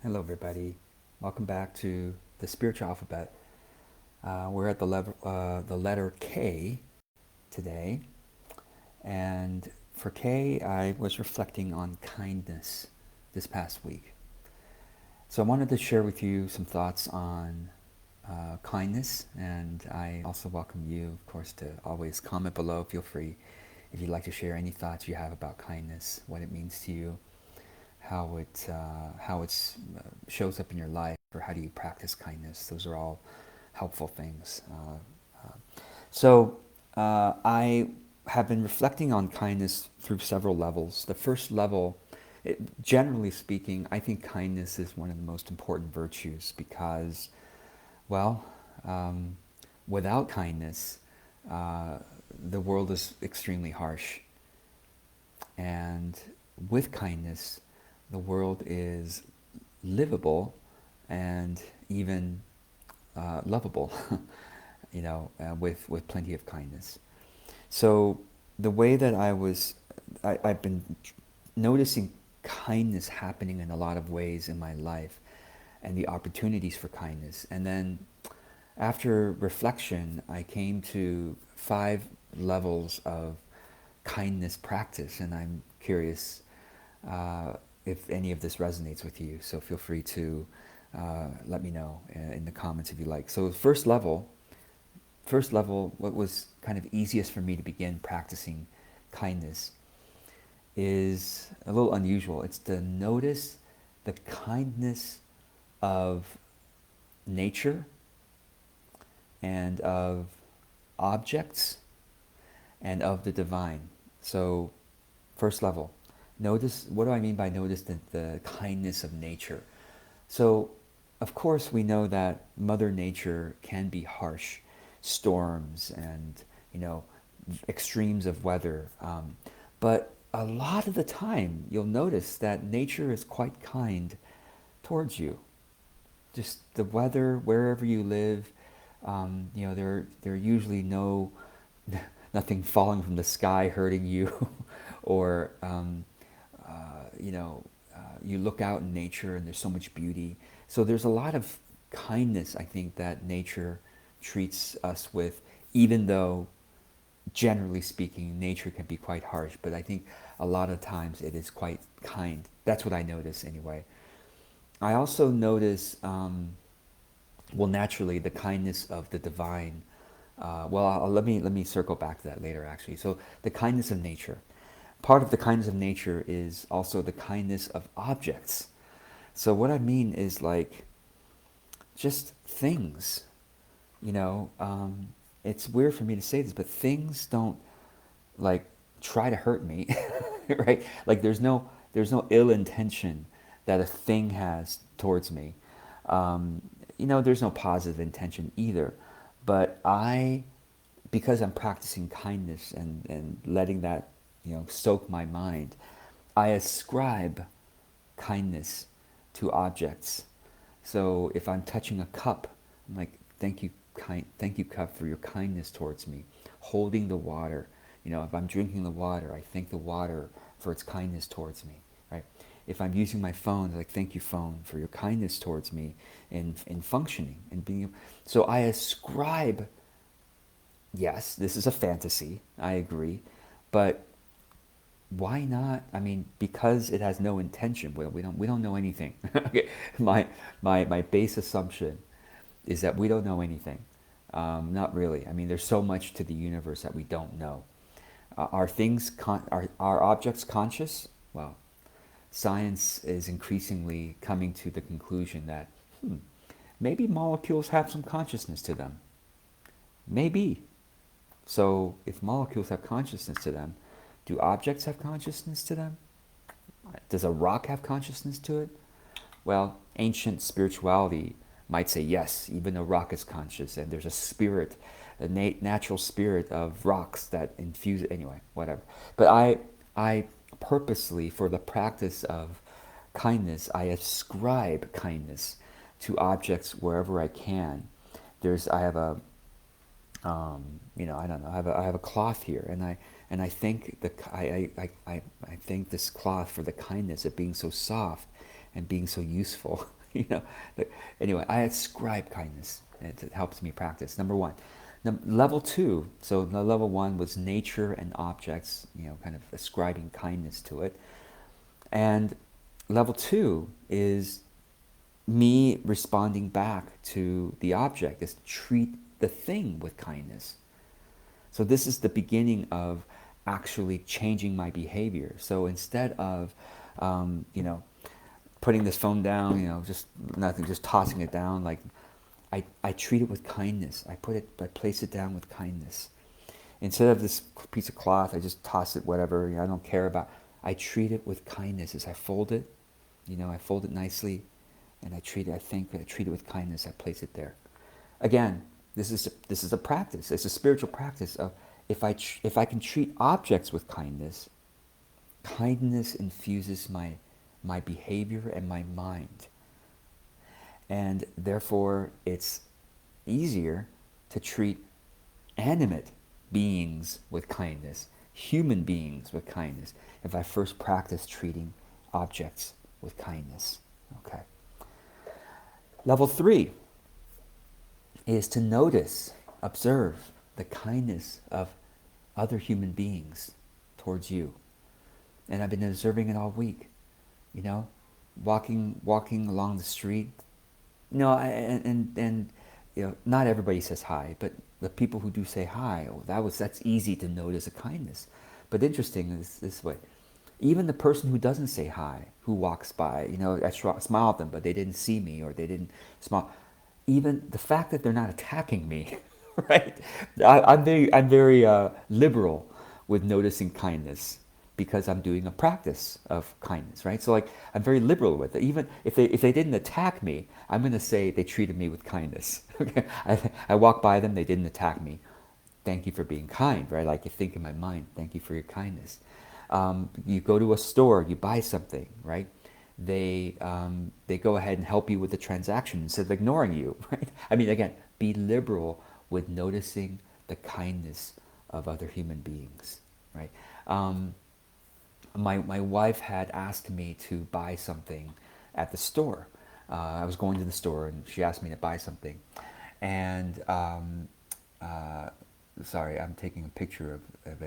Hello, everybody. Welcome back to the spiritual alphabet. We're at the letter K today, and for K, I was reflecting on kindness this past week. So I wanted to share with you some thoughts on kindness, and I also welcome you, of course, to always comment below. Feel free if you'd like to share any thoughts you have about kindness, what it means to you, how it shows up in your life, or how do you practice kindness. Those are all helpful things. I have been reflecting on kindness through several levels. The first level, generally speaking, I think kindness is one of the most important virtues because, well, um, without kindness, uh, the world is extremely harsh. And with kindness, the world is livable and even lovable, with plenty of kindness. So the way that I've been noticing kindness happening in a lot of ways in my life and the opportunities for kindness. And then after reflection, I came to 5 levels of kindness practice, and I'm curious uh, if any of this resonates with you. So feel free to let me know in the comments if you like. So first level, what was kind of easiest for me to begin practicing kindness is a little unusual. It's to notice the kindness of nature and of objects and of the divine. So, first level, notice, what do I mean by notice the kindness of nature? So, of course, we know that Mother Nature can be harsh, storms and, you know, extremes of weather. But a lot of the time, you'll notice that nature is quite kind towards you. Just the weather, wherever you live, there are usually nothing falling from the sky hurting you, or you look out in nature and there's so much beauty. So there's a lot of kindness, I think, that nature treats us with, even though generally speaking, nature can be quite harsh, but I think a lot of times it is quite kind. That's what I notice anyway. I also notice, well, naturally, the kindness of the divine. Let me circle back to that later, actually. So the kindness of nature. Part of the kindness of nature is also the kindness of objects. So what I mean is like just things. It's weird for me to say this, but things don't like try to hurt me, right? Like there's no ill intention that a thing has towards me. There's no positive intention either. But because I'm practicing kindness and letting that, soak my mind, I ascribe kindness to objects. So if I'm touching a cup, I'm like, thank you, cup, for your kindness towards me. Holding the water, if I'm drinking the water, I thank the water for its kindness towards me, right? If I'm using my phone, like, thank you, phone, for your kindness towards me in functioning and being. So I ascribe. Yes, this is a fantasy. I agree, but why not? I mean, because it has no intention. We don't know anything. Okay. My base assumption is that we don't know anything. Not really. I mean, there's so much to the universe that we don't know. Are objects conscious? Well, science is increasingly coming to the conclusion that maybe molecules have some consciousness to them. Maybe. So if molecules have consciousness to them, do objects have consciousness to them? Does a rock have consciousness to it? Well, ancient spirituality might say yes, even a rock is conscious, and there's a spirit, a natural spirit of rocks that infuse it. Anyway, whatever. But I purposely, for the practice of kindness, I ascribe kindness to objects wherever I can. I have I don't know. I have a cloth here, and I thank I thank this cloth for the kindness of being so soft and being so useful you know. Anyway, I ascribe kindness. It helps me practice. Number one. Level two. So the level one was nature and objects. Kind of ascribing kindness to it. And level two is me responding back to the object, is treat the thing with kindness. So this is the beginning of actually changing my behavior. So instead of, putting this phone down, just nothing, just tossing it down, like I treat it with kindness. I place it down with kindness. Instead of this piece of cloth, I just toss it, whatever, I don't care about. I treat it with kindness as I fold it. I fold it nicely, and I treat it with kindness. I place it there. Again, this is a practice. It's a spiritual practice of if I can treat objects with kindness, kindness infuses my behavior and my mind, and therefore it's easier to treat animate beings with kindness, human beings with kindness, if I first practice treating objects with kindness. Okay. Level three is to notice, observe the kindness of other human beings towards you. And I've been observing it all week, walking along the street. And not everybody says hi, but the people who do say hi, that's easy to notice a kindness. But interesting is this way. Even the person who doesn't say hi, who walks by, I smile at them, but they didn't see me or they didn't smile. Even the fact that they're not attacking me, right? I'm very liberal with noticing kindness because I'm doing a practice of kindness, right? So like I'm very liberal with it. Even if they didn't attack me, I'm going to say they treated me with kindness. Okay, I walk by them, they didn't attack me. Thank you for being kind, right? Like you think in my mind, thank you for your kindness. You go to a store, you buy something, right? They go ahead and help you with the transaction instead of ignoring you, right? I mean, again, be liberal with noticing the kindness of other human beings, right? My wife had asked me to buy something at the store. I was going to the store and she asked me to buy something, and sorry, I'm taking a picture of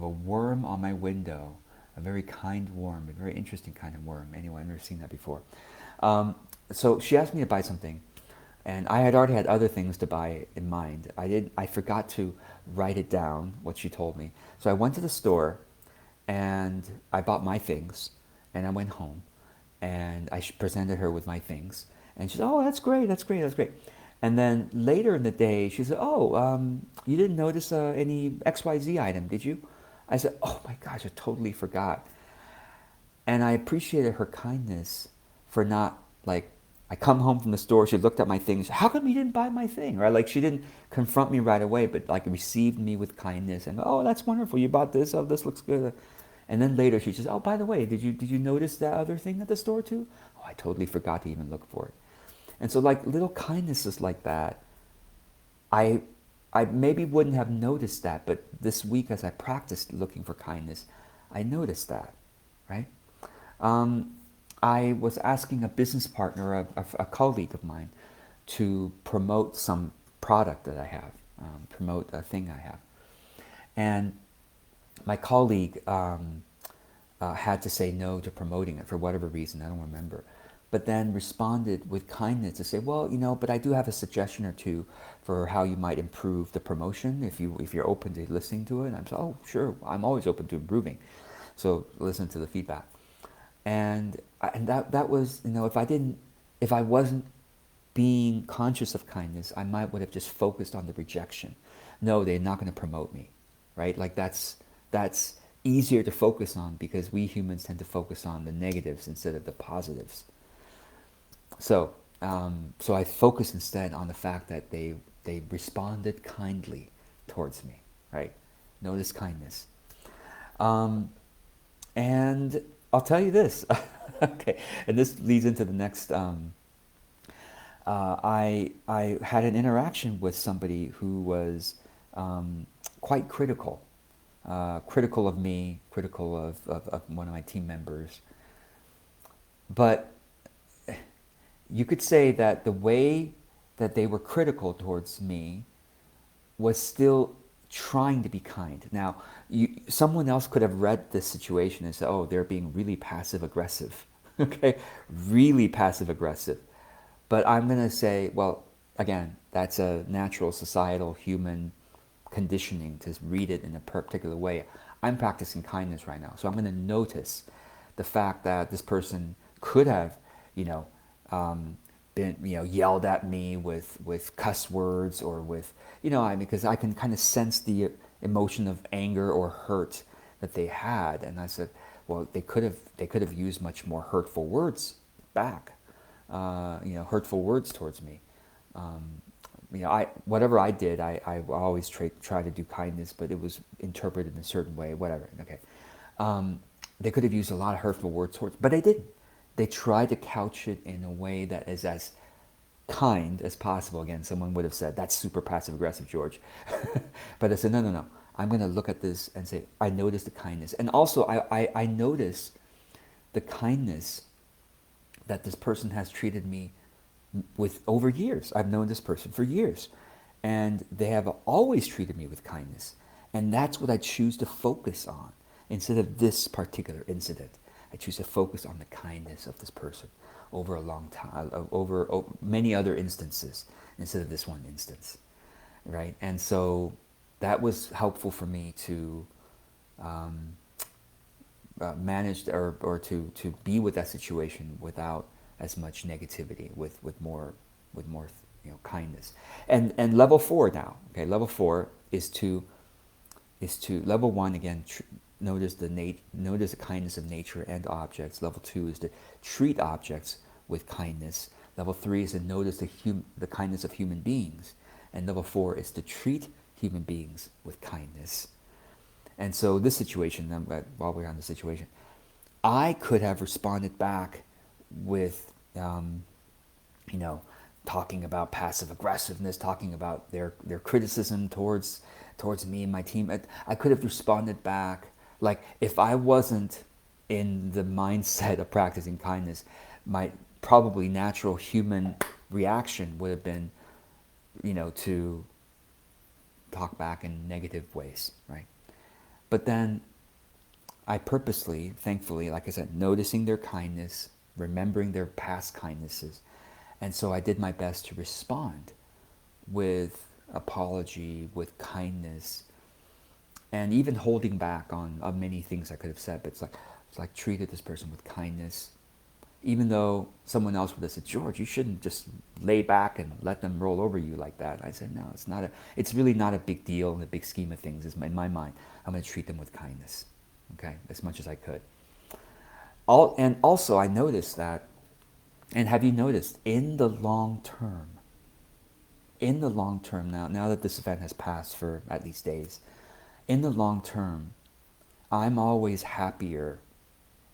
a worm on my window, a very kind worm, a very interesting kind of worm. Anyway, I've never seen that before. So she asked me to buy something, and I had already had other things to buy in mind. I forgot to write it down, what she told me. So I went to the store, and I bought my things, and I went home, and I presented her with my things, and she said, "Oh, that's great, that's great, that's great." And then later in the day, she said, "Oh, you didn't notice any XYZ item, did you?" I said, "Oh my gosh, I totally forgot." And I appreciated her kindness for not, like, I come home from the store, she looked at my things, "How come you didn't buy my thing?" Right? Like she didn't confront me right away, but like received me with kindness and, "Oh, that's wonderful, you bought this, oh, this looks good." And then later she says, "Oh, by the way, did you notice that other thing at the store too?" "Oh, I totally forgot to even look for it." And so like little kindnesses like that, I I maybe wouldn't have noticed that, but this week as I practiced looking for kindness, I noticed that, right? Um, I was asking a business partner, a colleague of mine, to promote some product that I have, promote a thing I have. And my colleague had to say no to promoting it for whatever reason, I don't remember. But then responded with kindness to say, "Well, but I do have a suggestion or two for how you might improve the promotion if you're open to listening to it." And I'm like, "Oh, sure, I'm always open to improving." So listen to the feedback. And that was, if I wasn't being conscious of kindness, I might would have just focused on the rejection. No, they're not going to promote me, right? Like that's easier to focus on because we humans tend to focus on the negatives instead of the positives. So I focus instead on the fact that they responded kindly towards me, right? Notice kindness. Um, and I'll tell you this, okay, and this leads into the next. I had an interaction with somebody who was quite critical of me, critical of one of my team members. But you could say that the way that they were critical towards me was still trying to be kind. Now, someone else could have read this situation and said, oh, they're being really passive aggressive. Okay, really passive aggressive. But I'm going to say, well, again, that's a natural societal human conditioning to read it in a particular way. I'm practicing kindness right now, so I'm going to notice the fact that this person could have, you know, been, yelled at me with cuss words or with, I mean, because I can kind of sense the emotion of anger or hurt that they had, and I said, well, they could have used much more hurtful words back, hurtful words towards me. I whatever I did, I always try to do kindness, but it was interpreted in a certain way. Whatever. Okay, they could have used a lot of hurtful words towards, but they didn't. They tried to couch it in a way that is as kind as possible. Again, someone would have said that's super passive aggressive, George. But I said no, no, no. I'm going to look at this and say I notice the kindness, and also I notice the kindness that this person has treated me with over years. I've known this person for years, and they have always treated me with kindness. And that's what I choose to focus on instead of this particular incident. I choose to focus on the kindness of this person over a long time, over many other instances instead of this one instance, right? And so that was helpful for me to manage or to be with that situation without as much negativity, with more kindness. And level 4 now. Okay, level 4 is to level 1 again. Notice the kindness of nature and objects. Level 2 is to treat objects with kindness. Level 3 is to notice the kindness of human beings, and level 4 is to treat human beings with kindness. And so this situation, while we're on the situation, I could have responded back with, talking about passive aggressiveness, talking about their criticism towards me and my team. I could have responded back like, if I wasn't in the mindset of practicing kindness, my probably natural human reaction would have been, to talk back in negative ways, right? But then I purposely, thankfully, like I said, noticing their kindness, remembering their past kindnesses. And so I did my best to respond with apology, with kindness, and even holding back on many things I could have said. But it's like treated this person with kindness, even though someone else would have said, George, you shouldn't just lay back and let them roll over you like that. I said, no, it's really not a big deal in the big scheme of things. In my mind, I'm going to treat them with kindness, okay, as much as I could. And also I noticed that, and have you noticed, in the long term, now that this event has passed for at least days, in the long term, I'm always happier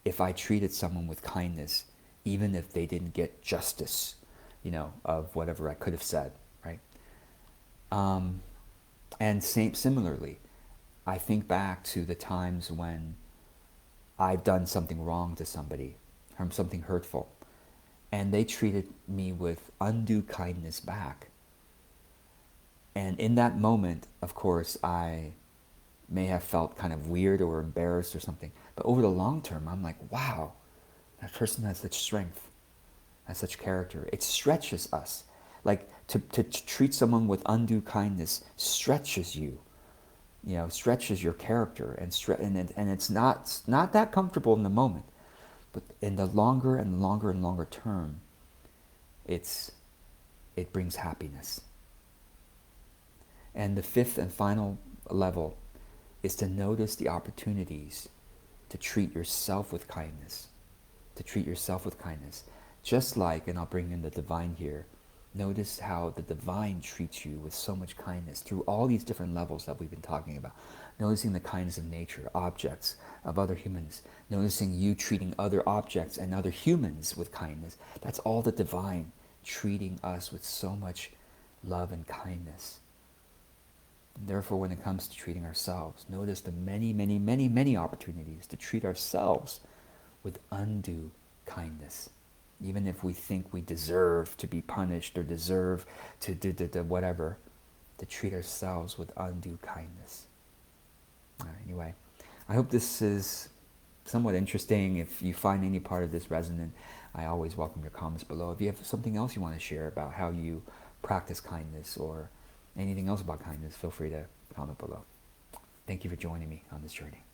if I treated someone with kindness, even if they didn't get justice, of whatever I could have said, right? And similarly, I think back to the times when I've done something wrong to somebody, or something hurtful, and they treated me with undue kindness back. And in that moment, of course, I may have felt kind of weird or embarrassed or something. But over the long term, I'm like, wow, that person has such strength, has such character. It stretches us. Like to treat someone with undue kindness stretches you, stretches your character, and it's not that comfortable in the moment. But in the longer and longer and longer term, it brings happiness. And the fifth and final level is to notice the opportunities to treat yourself with kindness. To treat yourself with kindness. Just like, and I'll bring in the divine here, notice how the divine treats you with so much kindness through all these different levels that we've been talking about. Noticing the kindness of nature, objects, of other humans. Noticing you treating other objects and other humans with kindness. That's all the divine treating us with so much love and kindness. Therefore, when it comes to treating ourselves, notice the many, many, many, many opportunities to treat ourselves with undue kindness. even if we think we deserve to be punished or deserve to do whatever, to treat ourselves with undue kindness. Anyway, I hope this is somewhat interesting. If you find any part of this resonant, I always welcome your comments below. If you have something else you want to share about how you practice kindness or anything else about kindness, feel free to comment below. Thank you for joining me on this journey.